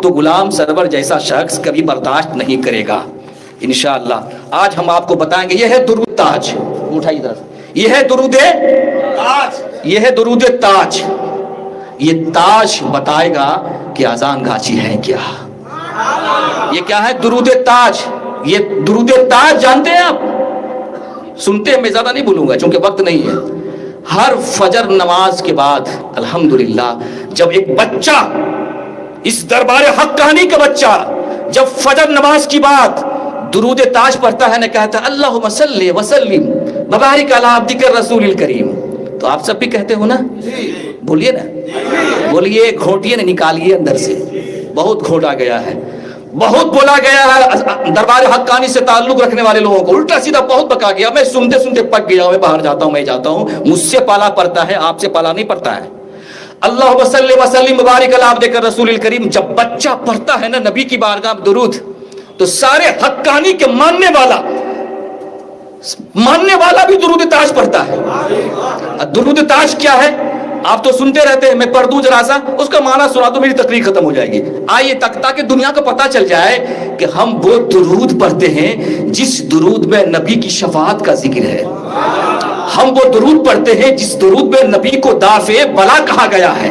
تو غلام سرور جیسا شخص کبھی برداشت نہیں کرے گا انشاءاللہ۔ آج ہم آپ کو بتائیں گے، یہ ہے درود تاج، اٹھائیے ادھر، یہ ہے درود تاج، یہ ہے درود تاج۔ یہ تاج بتائے گا کہ اذان گاچی ہے کیا۔ یہ کیا ہے؟ درود تاج۔ یہ درود تاج جانتے ہیں آپ؟ سنتے ہیں، میں زیادہ نہیں بولوں گا چونکہ وقت نہیں ہے۔ ہر فجر نماز کے بعد الحمدللہ جب ایک بچہ، اس دربار حقانی کا بچہ، جب فجر نماز کی بعد درود تاج پڑھتا ہے نہ، کہتا ہے اللہم صلی وسلم وبارک علی عبدک الرسول الکریم، تو آپ سب بھی کہتے ہو نا؟ بولیے نا، بولیے، گھونٹیے نا، نکالیے اندر سے، بہت گھونٹا گیا ہے، بہت بولا گیا ہے دربار حقانی سے تعلق رکھنے والے لوگوں کو، الٹا سیدھا بہت بکا گیا، میں سنتے سنتے پک گیا ہوں، میں باہر جاتا ہوں، میں جاتا ہوں، مجھ سے پالا پڑتا ہے، آپ سے پالا نہیں پڑتا ہے۔ اللہم صلی وسلم مبارک علی عبدک الرسول الکریم جب بچہ پڑھتا ہے نا نبی کی بارگاہ میں درود، تو سارے حقانی کے ماننے والا بھی درود تاج پڑھتا ہے۔ درود تاج کیا ہے؟ آپ تو سنتے رہتے ہیں، میں پڑھ دوں ذرا سا، اس کا معنی سنا تو میری تقریر ختم ہو جائے گی۔ آئیے تاکہ دنیا کو پتہ چل جائے کہ ہم وہ درود پڑھتے ہیں جس درود میں نبی کی شفاعت کا ذکر ہے، ہم وہ درود پڑھتے ہیں جس درود میں نبی کو دافع بلا کہا گیا ہے،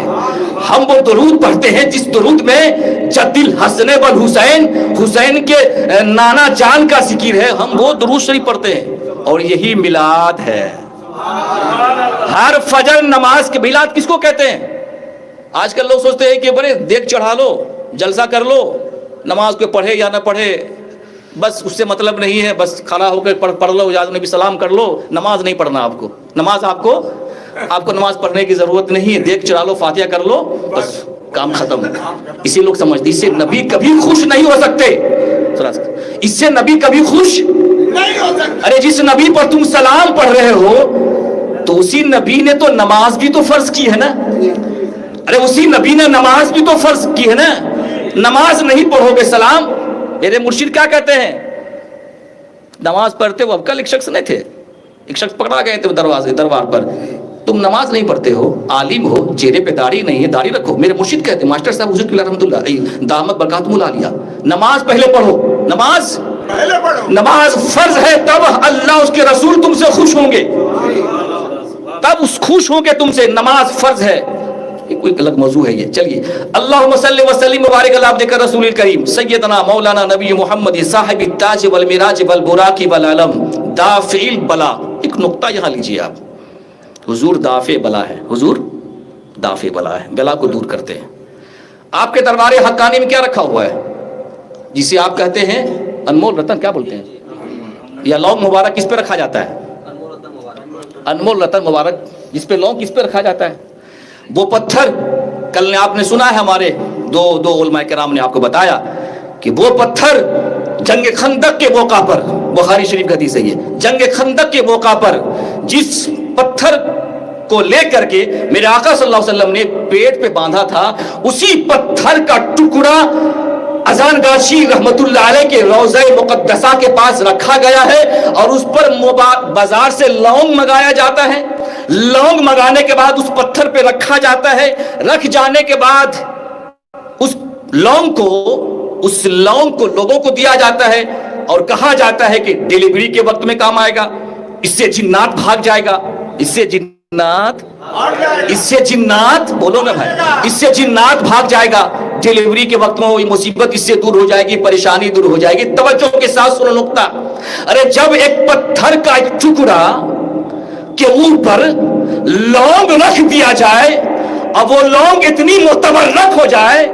ہم وہ درود پڑھتے ہیں جس درود میں جد الحسن والحسین، حسین کے نانا جان کا ذکر ہے، ہم وہ درود شریف پڑھتے ہیں، اور یہی میلاد ہے۔ ہر فجر نماز کے میلاد کس کو کہتے ہیں؟ آج کل لوگ سوچتے ہیں کہ بڑے دیکھ چڑھا لو، جلسہ کر لو، نماز کو پڑھے یا نہ پڑھے بس اس سے مطلب نہیں ہے، بس کھڑا ہو کے پڑھ لو، یا نبی سلام کر لو، نماز نہیں پڑھنا آپ کو، نماز آپ کو نماز پڑھنے کی ضرورت نہیں ہے، دیکھ چڑھا لو، فاتحہ کر لو، بس کام ختم۔ اسی لوگ سمجھتے اس سے نبی کبھی خوش نہیں ہو سکتے، اس سے نبی کبھی خوش نہیں ہو سکتے۔ ارے جس نبی پر تم سلام پڑھ رہے ہو تو اسی نبی نے تو نماز بھی تو فرض کی ہے نا، ارے اسی نبی نے نماز بھی تو فرض کی ہے نا، نماز نہیں پڑھو گے سلام۔ میرے مرشد کیا کہتے ہیں؟ نماز پڑھتے ہو، اب کل ایک شخص نہیں تھے، ایک شخص پکڑا گئے تھے دربار پر، تم نماز نہیں پڑھتے ہو، عالم ہو، چہرے پہ داڑھی نہیں ہے، داڑھی رکھو۔ میرے مرشد کہتے ہیں، ماسٹر صاحب حضرت اللہ رحمۃ اللہ دامت برکاتہم العالیہ، نماز پہلے پڑھو، نماز پہلے پڑھو، نماز فرض ہے، تب اللہ اس کے رسول تم سے خوش ہوں گے، تب اس خوش ہوں گے تم سے، نماز فرض ہے۔ کوئی الگ موضوع ہے یہ، چلیے۔ اللہم صلی وسلم مبارک علی عبدک الرسول الکریم سیدنا مولانا نبی محمد صاحب التاج والمراج والبراق والعلم دافع البلا۔ ایک نقطہ یہاں لیجئے آپ، حضور دافع بلا ہے، حضور دافع بلا ہے، بلا کو دور کرتے ہیں۔ آپ کے دربار حقانی میں کیا رکھا ہوا ہے جسے آپ کہتے ہیں انمول رتن، کیا بولتے ہیں، یا لونگ مبارک کس پہ رکھا جاتا ہے؟ انمول رتن مبارک، جس پہ لونگ کس پہ رکھا جاتا ہے؟ وہ پتھر کل نے آپ نے سنا ہے، ہمارے دو علماء کرام نے آپ کو بتایا کہ وہ پتھر جنگ خندق کے موقع پر، بخاری شریف کا حدیث ہے یہ، جنگ خندق کے موقع پر جس پتھر کو لے کر کے میرے آقا صلی اللہ علیہ وسلم نے پیٹ پہ باندھا تھا، اسی پتھر کا ٹکڑا اذان گاشی رحمت اللہ علیہ کے روضہ مقدسہ کے پاس رکھا گیا ہے، اور اس پر بازار سے لونگ منگایا جاتا ہے، لونگ منگانے کے بعد اس پتھر پہ رکھا جاتا ہے، رکھ جانے کے بعد اس لونگ کو لوگوں کو دیا جاتا ہے، اور کہا جاتا ہے کہ ڈیلیوری کے وقت میں کام آئے گا، اس سے جنات بھاگ جائے گا، اس سے جنات بولو نا بھائی، اس سے جنات بھاگ جائے گا، ڈیلیوری کے وقت میں وہی مصیبت اس سے دور ہو جائے گی، پریشانی دور ہو جائے گی۔ توجہ کے ساتھ سنو نقطہ، ارے جب ایک پتھر کا ایک ٹکڑا کے اوپر لونگ رکھ دیا جائے، اب وہ لونگ اتنی معتبر رکھ ہو جائے